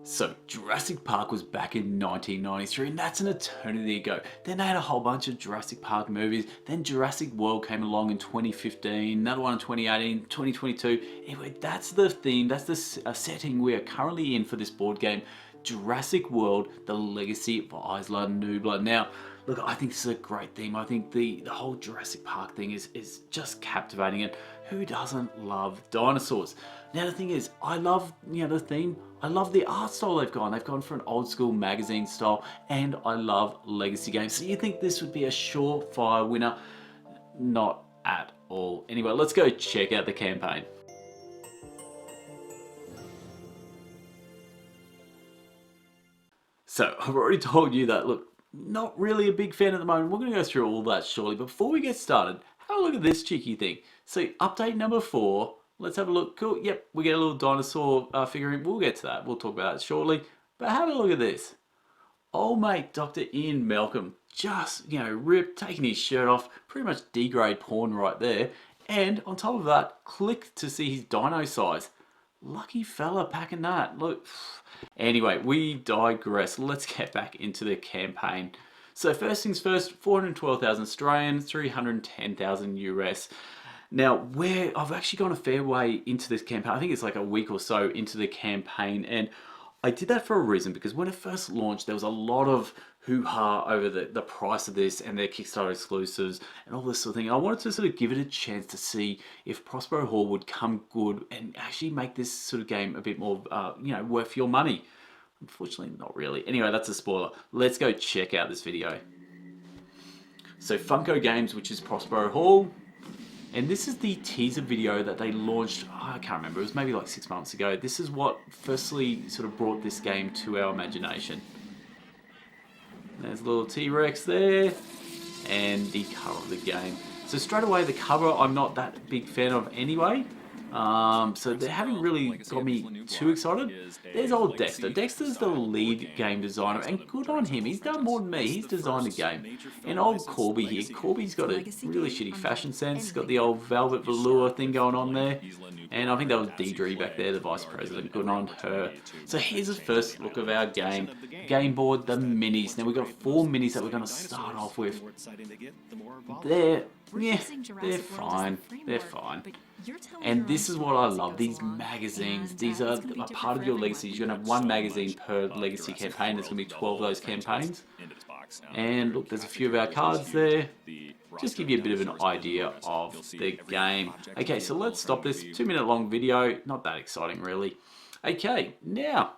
So Jurassic Park was back in 1993, and that's an eternity ago. Then they had a whole bunch of Jurassic Park movies. Then Jurassic World came along in 2015, another one in 2018, 2022. Anyway, that's the theme, that's the setting we are currently in for this board game, Jurassic World, The Legacy of Isla Nublar. Now, look, I think this is a great theme. I think the whole Jurassic Park thing is just captivating, and who doesn't love dinosaurs? Now the thing is, I love the theme. I love the art style they've gone. They've gone for an old school magazine style, and I love legacy games. So you think this would be a surefire winner? Not at all. Anyway, let's go check out the campaign. So I've already told you that, look, not really a big fan at the moment. We're going to go through all that shortly. But before we get started, have a look at this cheeky thing. So update number 4. Let's have a look. Cool. Yep, we get a little dinosaur figurine. We'll get to that. We'll talk about that shortly. But have a look at this. Old mate Dr. Ian Malcolm just, ripped, taking his shirt off. Pretty much D-grade porn right there. And on top of that, click to see his dino size. Lucky fella packing that. Look. Anyway, we digress. Let's get back into the campaign. So first things first, 412,000 Australian, 310,000 US. Now, I've actually gone a fair way into this campaign. I think it's like a week or so into the campaign, and I did that for a reason, because when it first launched, there was a lot of hoo-ha over the price of this and their Kickstarter exclusives and all this sort of thing. I wanted to sort of give it a chance to see if Prospero Hall would come good and actually make this sort of game a bit more, worth your money. Unfortunately, not really. Anyway, that's a spoiler. Let's go check out this video. So Funko Games, which is Prospero Hall. And this is the teaser video that they launched, I can't remember, it was maybe like 6 months ago. This is what firstly sort of brought this game to our imagination. There's a little T-Rex there, and the cover of the game. So straight away, the cover I'm not that big fan of anyway. So they haven't really got me too excited. There's old Dexter. Dexter's the lead game designer, and good on him. He's done more than me. He's designed the game. And old Corby here. Corby's got a really shitty fashion sense. He's got the old velvet velour thing going on there. And I think that was Deidre back there, the vice president. Good on her. So here's the first look of our game. Game board, the minis. Now we've got 4 minis that we're going to start off with. They're fine. They're fine. And this is what I love, these magazines. These are a part of your legacy. You're going to have 1 magazine per legacy campaign. There's going to be 12 of those campaigns. And look, there's a few of our cards there. Just give you a bit of an idea of the game. Okay, so let's stop this 2-minute long video. Not that exciting, really. Okay, now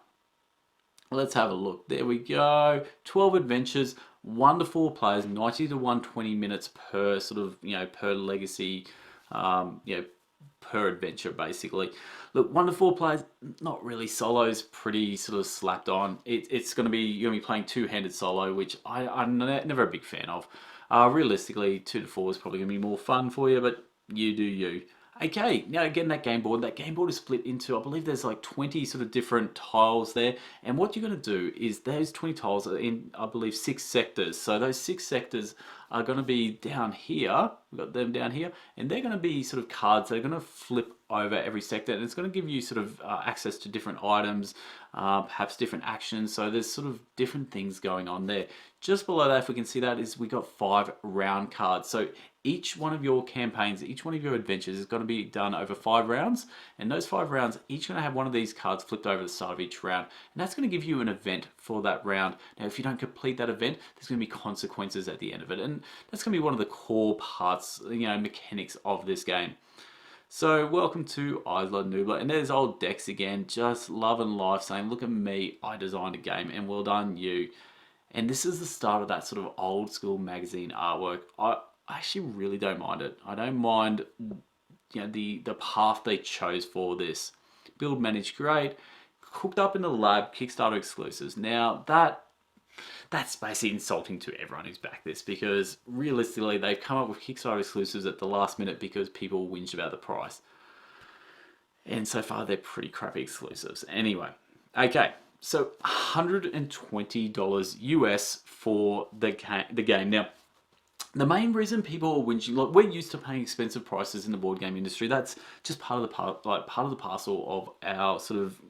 let's have a look. There we go. 12 adventures, 1 to 4 players, 90 to 120 minutes per sort of, per legacy, per adventure basically. Look, 1 to 4 players, not really. Solo's pretty sort of slapped on. It's going to be, you're going to be playing 2-handed solo, which I'm never a big fan of. Realistically, 2 to 4 is probably going to be more fun for you, but you do you. Okay, now again, that game board is split into, I believe there's like 20 sort of different tiles there. And what you're going to do is those 20 tiles are in, I believe, 6 sectors. So those 6 sectors are going to be down here. We've got them down here. And they're going to be sort of cards that are going to flip over every sector. And it's going to give you sort of access to different items, perhaps different actions. So there's sort of different things going on there. Just below that, if we can see that, is we got 5 round cards. So each one of your campaigns, each one of your adventures is going to be done over 5 rounds. And those 5 rounds, each going to have one of these cards flipped over the start of each round. And that's going to give you an event for that round. Now, if you don't complete that event, there's going to be consequences at the end of it. And that's going to be one of the core parts, mechanics of this game. So welcome to Isla Nublar, and there's old Dex again, just loving life, saying, look at me, I designed a game, and well done you. And this is the start of that sort of old school magazine artwork. I actually really don't mind it. I don't mind the path they chose for this. Build, manage, create, cooked up in the lab, Kickstarter exclusives. Now that's basically insulting to everyone who's backed this, because realistically they've come up with Kickstarter exclusives at the last minute because people whinged about the price. And so far they're pretty crappy exclusives. Anyway, okay, so $120 US for the game. Now, The main reason people are whinging, like we're used to paying expensive prices in the board game industry. That's just part of the parcel of our sort of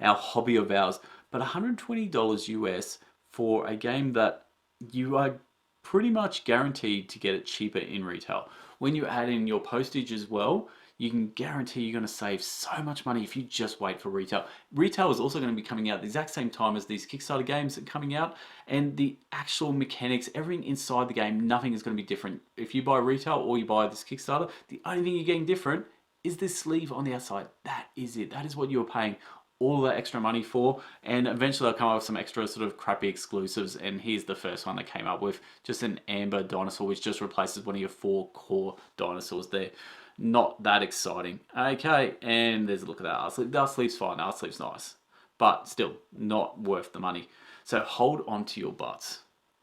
our hobby of ours. But $120 US for a game that you are pretty much guaranteed to get it cheaper in retail. When you add in your postage as well, you can guarantee you're going to save so much money if you just wait for retail. Retail is also going to be coming out at the exact same time as these Kickstarter games are coming out, and the actual mechanics, everything inside the game, nothing is going to be different. If you buy retail or you buy this Kickstarter, the only thing you're getting different is this sleeve on the outside. That is it. That is what you're paying all that extra money for, and eventually they'll come up with some extra sort of crappy exclusives, and here's the first one they came up with, just an amber dinosaur which just replaces one of your 4 core dinosaurs there. Not that exciting. Okay, and there's a look at that art sleeve. The art sleeve's fine, the art sleeve's nice, but still not worth the money. So hold on to your butts.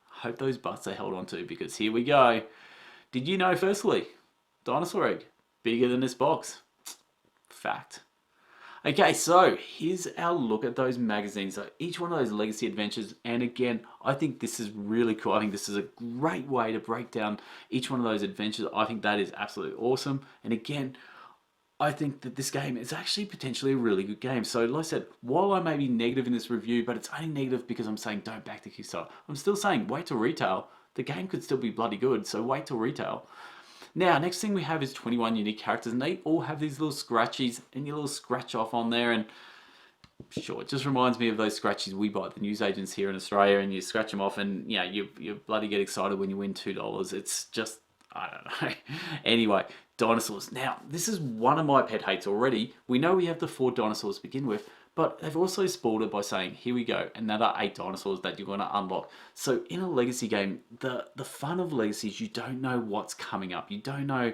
Hope those butts are held on to, because here we go. Did you know, firstly, dinosaur egg, bigger than this box? Fact. Okay, so here's our look at those magazines. So each one of those legacy adventures, and again, I think this is really cool. I think this is a great way to break down each one of those adventures. I think that is absolutely awesome. And again, I think that this game is actually potentially a really good game. So like I said, while I may be negative in this review, but it's only negative because I'm saying don't back the Kickstarter. I'm still saying wait till retail. The game could still be bloody good, so wait till retail. Now, next thing we have is 21 unique characters, and they all have these little scratchies and your little scratch off on there. And sure, it just reminds me of those scratchies we buy at the newsagents here in Australia, and you scratch them off, and yeah, you bloody get excited when you win $2. It's just, I don't know. Anyway, dinosaurs. Now, this is one of my pet hates already. We know we have the 4 dinosaurs to begin with, but they've also spoiled it by saying, here we go, another 8 dinosaurs that you're going to unlock. So in a legacy game, the fun of legacy is you don't know what's coming up. You don't know,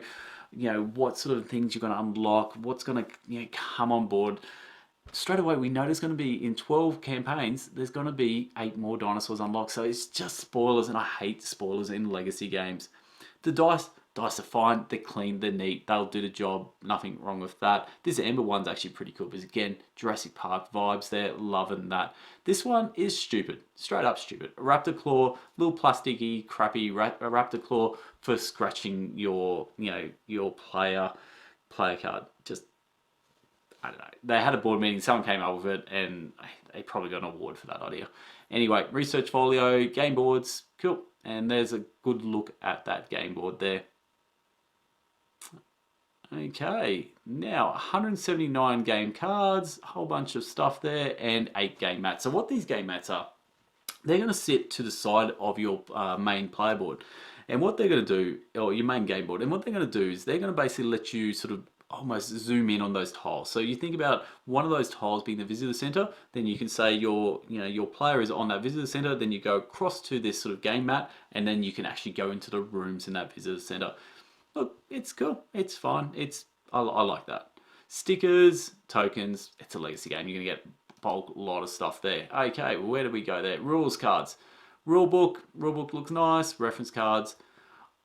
what sort of things you're going to unlock, what's going to come on board. Straight away, we know there's going to be, in 12 campaigns, there's going to be 8 more dinosaurs unlocked. So it's just spoilers, and I hate spoilers in legacy games. The dice are fine, they're clean, they're neat, they'll do the job, nothing wrong with that. This Amber one's actually pretty cool because again, Jurassic Park vibes there, loving that. This one is stupid, straight up stupid. A raptor claw, little plasticky, crappy raptor claw for scratching your, your player card. Just, I don't know. They had a board meeting, someone came up with it, and they probably got an award for that idea. Anyway, research folio, game boards, cool. And there's a good look at that game board there. Okay, now 179 game cards, a whole bunch of stuff there, and 8 game mats. So what these game mats are, they're going to sit to the side of your main player board. And what they're going to do, or your main game board, and what they're going to do is they're going to basically let you sort of almost zoom in on those tiles. So you think about one of those tiles being the visitor center, then you can say your player is on that visitor center, then you go across to this sort of game mat, and then you can actually go into the rooms in that visitor center. Look, it's cool, it's fun, I like that. Stickers, tokens, it's a legacy game, you're gonna get a bulk lot of stuff there. Okay, well, where do we go there? Rules cards. Rule book looks nice, reference cards,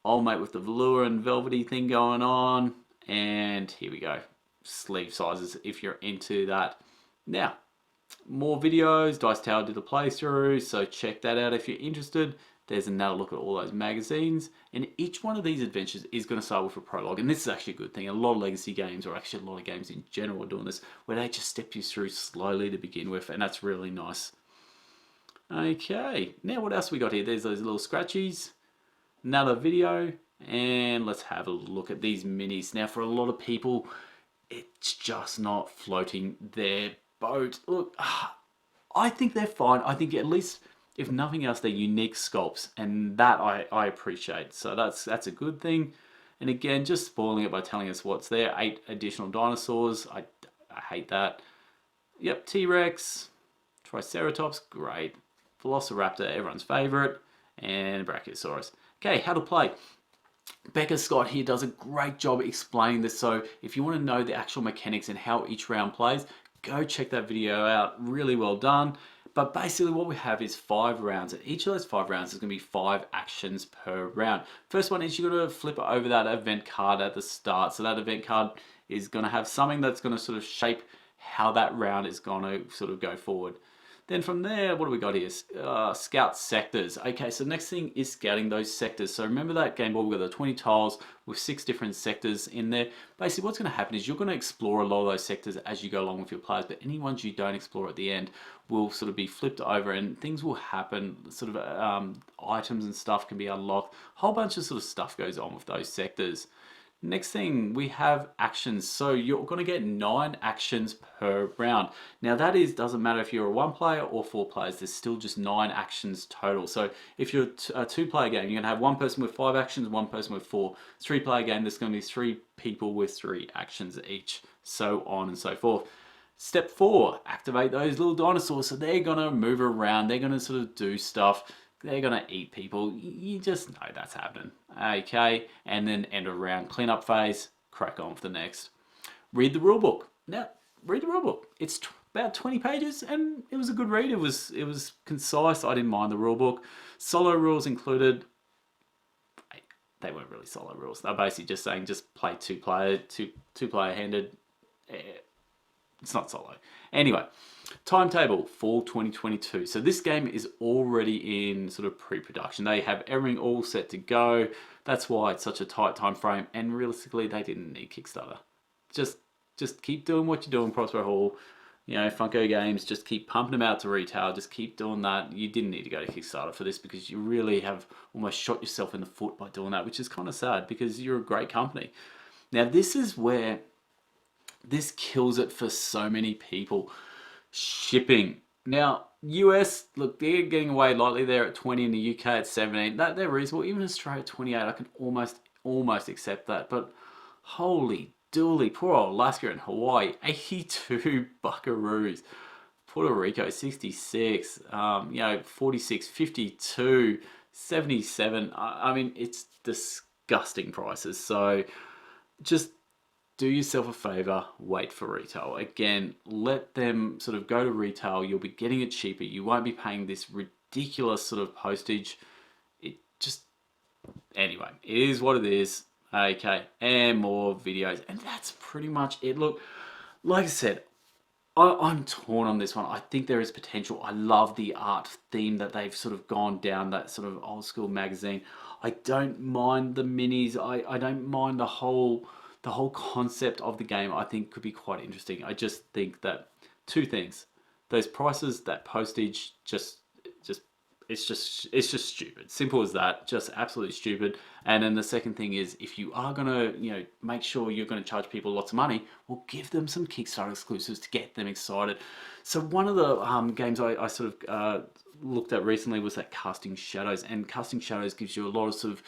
old mate with the velour and velvety thing going on, and here we go. Sleeve sizes if you're into that. Now, more videos, Dice Tower did a playthrough, so check that out if you're interested. There's another look at all those magazines, and each one of these adventures is going to start with a prologue, and this is actually a good thing. A lot of legacy games, or actually a lot of games in general, are doing this, where they just step you through slowly to begin with, and that's really nice. Okay, now what else we got here? There's those little scratchies, another video, and let's have a look at these minis. Now, for a lot of people, it's just not floating their boat. Look, I think they're fine. I think at least, if nothing else, they're unique sculpts, and that I appreciate. So that's a good thing. And again, just spoiling it by telling us what's there. 8 additional dinosaurs. I hate that. Yep, T-Rex, Triceratops, great. Velociraptor, everyone's favorite, and Brachiosaurus. Okay, how to play. Becca Scott here does a great job explaining this, so if you want to know the actual mechanics and how each round plays, go check that video out. Really well done. But basically what we have is 5 rounds, and each of those 5 rounds is going to be 5 actions per round. First one is you're going to flip over that event card at the start. So that event card is going to have something that's going to sort of shape how that round is going to sort of go forward. Then from there, what do we got here? Scout sectors. Okay, so next thing is scouting those sectors. So remember that game board, we've got the 20 tiles with 6 different sectors in there. Basically, what's going to happen is you're going to explore a lot of those sectors as you go along with your players, but any ones you don't explore at the end will sort of be flipped over and things will happen. Sort of items and stuff can be unlocked. A whole bunch of sort of stuff goes on with those sectors. Next thing, we have actions. So you're going to get 9 actions per round. Now that doesn't matter if you're a 1 player or 4 players, there's still just 9 actions total. So if you're a 2-player game, you're going to have 1 person with 5 actions, 1 person with 4. 3-player game, there's going to be 3 people with 3 actions each, so on and so forth. Step 4, activate those little dinosaurs. So they're going to move around, they're going to sort of do stuff. They're going to eat people. You just know that's happening. Okay, and then end of round cleanup phase, crack on for the next. Read the rulebook. Now, read the rulebook. It's about 20 pages and it was a good read. It was concise. I didn't mind the rulebook. Solo rules included. They weren't really solo rules. They're basically just saying just play two player handed. It's not solo. Anyway, timetable fall 2022. So this game is already in sort of pre-production. They have everything all set to go. That's why it's such a tight time frame. And realistically, they didn't need Kickstarter. Just keep doing what you're doing, Prospero Hall. You know, Funko Games, just keep pumping them out to retail. Just keep doing that. You didn't need to go to Kickstarter for this because you really have almost shot yourself in the foot by doing that, which is kind of sad because you're a great company. Now, this is where this kills it for so many people. Shipping. Now, US, look, they're getting away lightly there at 20, in the UK at 17. They're reasonable. Even Australia at 28, I can almost accept that. But holy dooly, poor old Alaska and Hawaii, 82 buckaroos. Puerto Rico, 66. 46, 52, 77. I mean, it's disgusting prices. So just do yourself a favor, wait for retail. Again, let them sort of go to retail. You'll be getting it cheaper. You won't be paying this ridiculous sort of postage. Anyway, it is what it is. Okay, and more videos. And that's pretty much it. Look, like I said, I'm torn on this one. I think there is potential. I love the art theme that they've sort of gone down, that sort of old school magazine. I don't mind the minis. I don't mind the whole concept of the game. I think could be quite interesting. I just think that 2 things: those prices, that postage, it's just stupid. Simple as that. Just absolutely stupid. And then the second thing is, if you are gonna, make sure you're gonna charge people lots of money, well, give them some Kickstarter exclusives to get them excited. So one of the games I sort of looked at recently was that Casting Shadows, and Casting Shadows gives you a lot of sort of,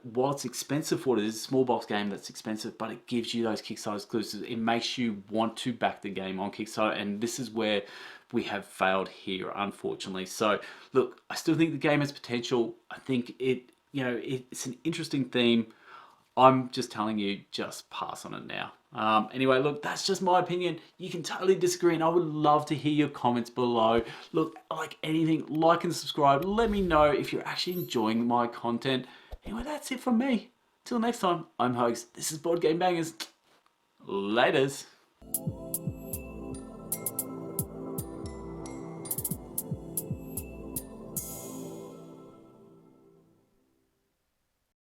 while it's expensive for it is a small box game that's expensive, but it gives you those Kickstarter exclusives. It makes you want to back the game on Kickstarter, and this is where we have failed here, unfortunately. So look, I still think the game has potential. I think it's an interesting theme. I'm just telling you, just pass on it now. Anyway, look, that's just my opinion. You can totally disagree, and I would love to hear your comments below. Look, like anything, like and subscribe. Let me know if you're actually enjoying my content. Anyway, that's it from me. Till next time, I'm Hoax. This is Board Game Bangers. Laters.